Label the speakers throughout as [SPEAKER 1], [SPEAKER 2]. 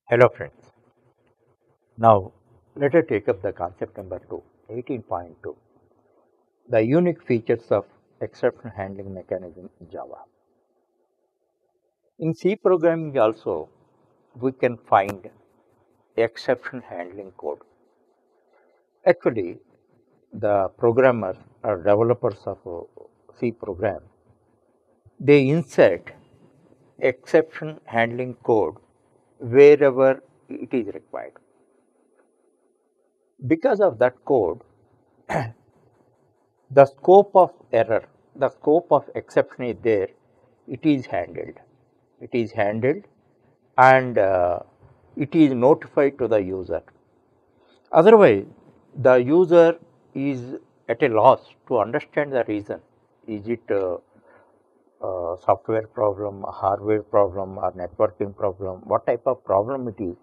[SPEAKER 1] Hello friends. Now let us take up the concept number 2, 18.2, the unique features of exception handling mechanism in Java. In C programming also we can find exception handling code. Actually the programmers or developers of a C program, they insert exception handling code wherever it is required. Because of that code, the scope of error, the scope of exception is there, it is handled. It is handled and it is notified to the user. Otherwise, the user is at a loss to understand the reason. Is it software problem, hardware problem, or networking problem? What type of problem it is?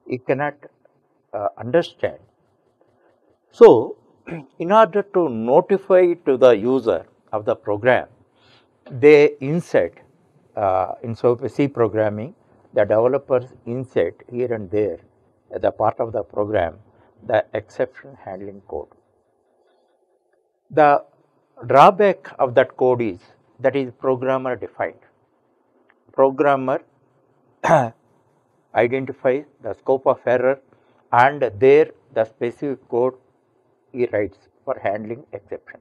[SPEAKER 1] It cannot understand. So, in order to notify to the user of the program, they insert in C programming, the developers insert here and there the part of the program the exception handling code. The drawback of that code is that is programmer defined. Programmer identifies the scope of error and there the specific code he writes for handling exception.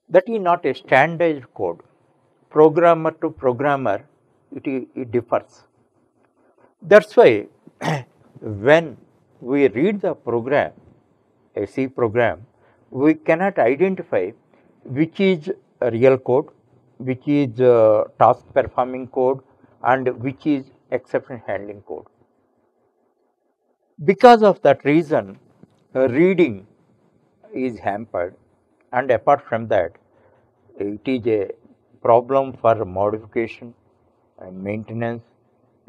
[SPEAKER 1] That is not a standardized code. Programmer to programmer, it differs. That's why when we read the program, a C program, we cannot identify which is a real code, which is task performing code, and which is exception handling code. Because of that reason, reading is hampered, and apart from that, it is a problem for modification, maintenance,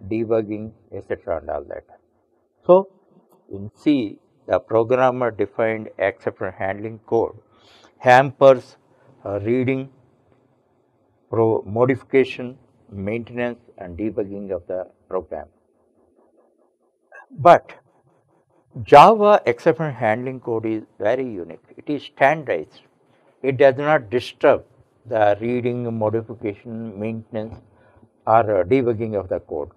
[SPEAKER 1] debugging, etc. and all that. So, in C, the programmer defined exception handling code hampers reading, modification, maintenance, and debugging of the program. But Java exception handling code is very unique. It is standardized. It does not disturb the reading, modification, maintenance, or debugging of the code.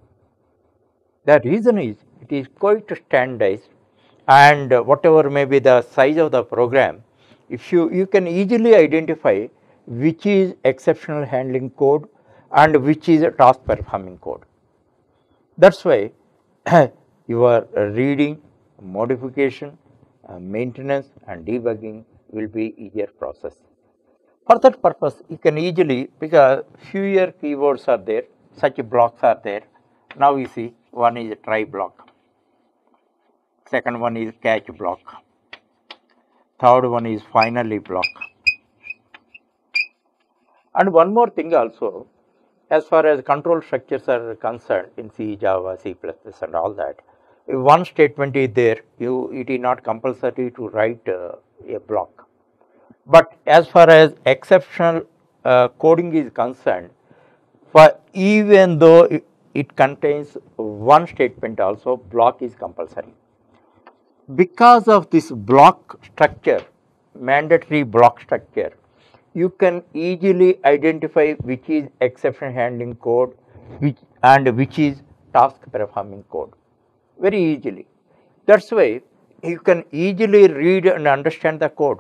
[SPEAKER 1] The reason is it is quite standardized, and whatever may be the size of the program, if you can easily identify which is exceptional handling code and which is a task performing code. That's why your reading, modification, maintenance and debugging will be easier process. For that purpose, you can easily, because fewer keywords are there, such blocks are there. Now you see, one is a try block, second one is catch block, third one is finally block. And one more thing also, as far as control structures are concerned in C, Java, C++ and all that, if one statement is there, it is not compulsory to write a block. But as far as exceptional coding is concerned, for even though it contains one statement also, block is compulsory. Because of this block structure, mandatory block structure, you can easily identify which is exception handling code and which is task performing code very easily. That's why you can easily read and understand the code.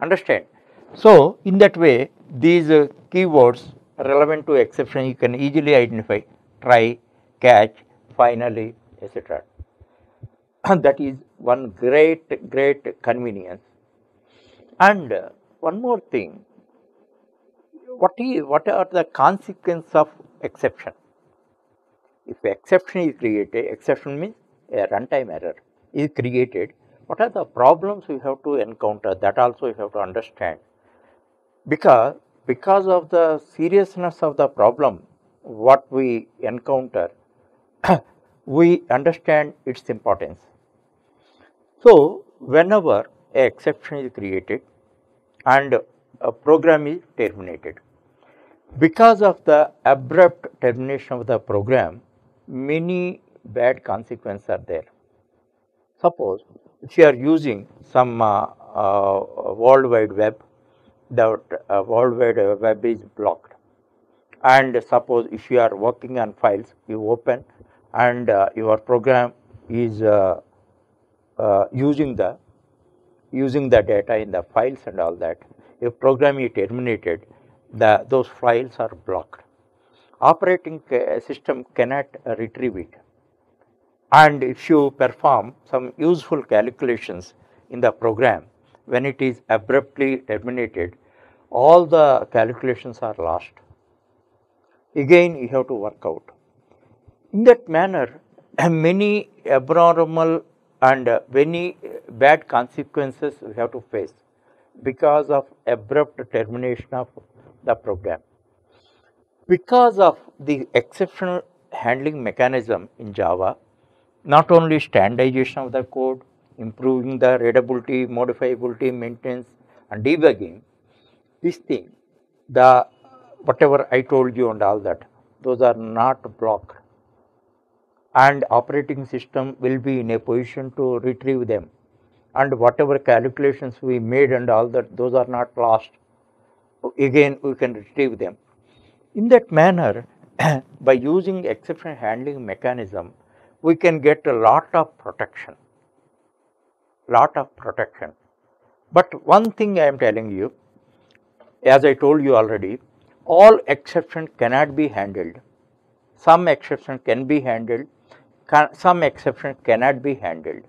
[SPEAKER 1] Understand? So, in that way, these keywords relevant to exception you can easily identify: try, catch, finally, etc. That is one great convenience. And one more thing, what are the consequences of exception? If exception is created, exception means a runtime error is created, what are the problems we have to encounter? That also you have to understand. Because of the seriousness of the problem, what we encounter, we understand its importance. So, whenever an exception is created and a program is terminated, because of the abrupt termination of the program, many bad consequences are there. Suppose if you are using some World Wide Web, the World Wide Web is blocked, and suppose if you are working on files, you open and your program is using the data in the files and all that. If program is terminated, those files are blocked. Operating system cannot retrieve it. And if you perform some useful calculations in the program, when it is abruptly terminated, all the calculations are lost. Again, you have to work out. In that manner, many abnormal and many bad consequences we have to face because of abrupt termination of the program. Because of the exceptional handling mechanism in Java, not only standardization of the code, improving the readability, modifiability, maintenance and debugging, this thing, the whatever I told you and all that, those are not blocked, and operating system will be in a position to retrieve them, and whatever calculations we made and all that, those are not lost. Again, we can retrieve them. In that manner, by using exception handling mechanism, we can get a lot of protection. But one thing I am telling you, as I told you already, all exceptions cannot be handled. Some exception can be handled, some exception cannot be handled.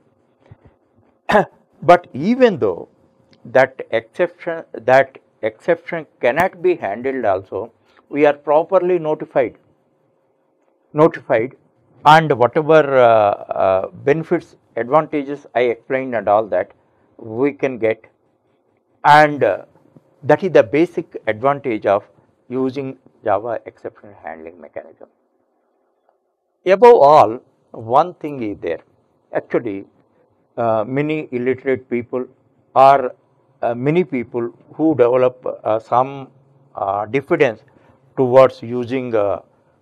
[SPEAKER 1] But even though that exception cannot be handled also, we are properly notified, and whatever benefits, advantages I explained and all that, we can get, and that is the basic advantage of using Java exception handling mechanism. Above all, one thing is there. Actually, many illiterate people or many people who develop some diffidence towards using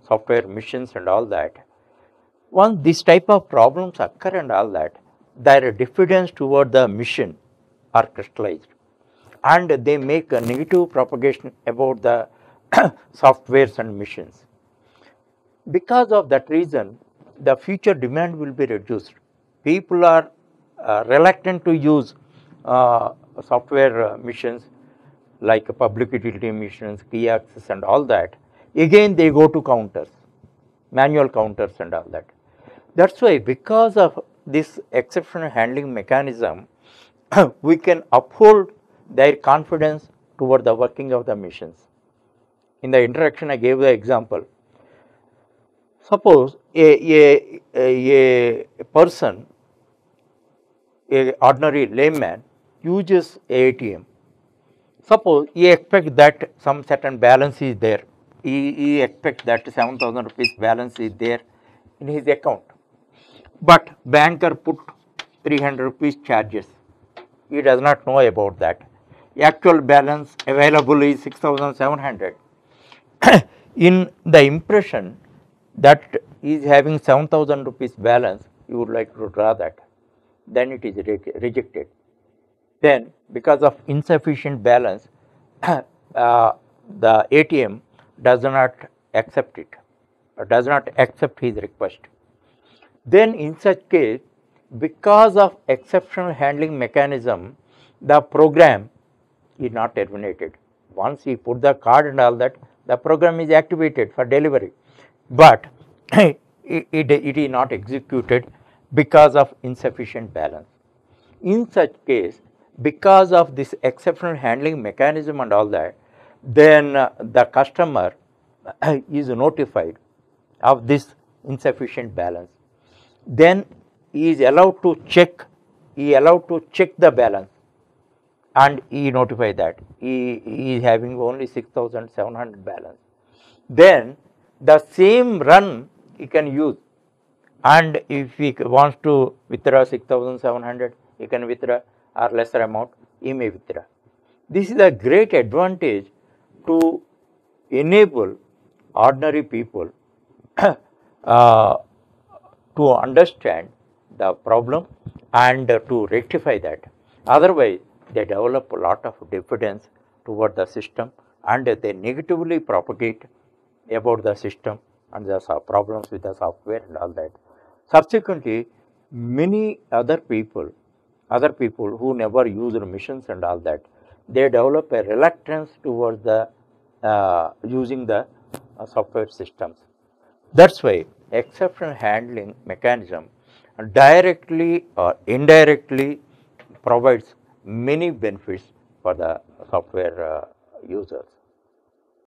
[SPEAKER 1] software missions and all that. Once this type of problems occur and all that, their diffidence toward the mission are crystallized, and they make a negative propagation about the softwares and missions. Because of that reason, the future demand will be reduced. People are reluctant to use software missions like public utility missions, key access and all that. Again, they go to counters, manual counters and all that. That's why, because of this exception handling mechanism, we can uphold their confidence toward the working of the missions. In the introduction, I gave the example. Suppose a person, a ordinary layman, uses ATM. Suppose he expects that some certain balance is there. He expects that 7,000 rupees balance is there in his account. But banker put 300 rupees charges. He does not know about that. Actual balance available is 6,700. In the impression that he is having 7,000 rupees balance, you would like to draw that. Then it is rejected. Then, because of insufficient balance, the ATM does not accept it, or does not accept his request. Then, in such case, because of exceptional handling mechanism, the program is not terminated. Once he put the card and all that, the program is activated for delivery, but it is not executed because of insufficient balance. In such case, because of this exceptional handling mechanism and all that, then the customer is notified of this insufficient balance. Then he is allowed to check, the balance, and he notify that he is having only 6,700 balance. Then the same run he can use, and if he wants to withdraw 6,700, he can withdraw, or lesser amount he may withdraw. This is a great advantage to enable ordinary people uh, to understand the problem and to rectify that. Otherwise, they develop a lot of diffidence toward the system and they negatively propagate about the system and the problems with the software and all that. Subsequently, many other people who never used machines and all that, they develop a reluctance towards the using the software systems. That's why exception handling mechanism directly or indirectly provides many benefits for the software users.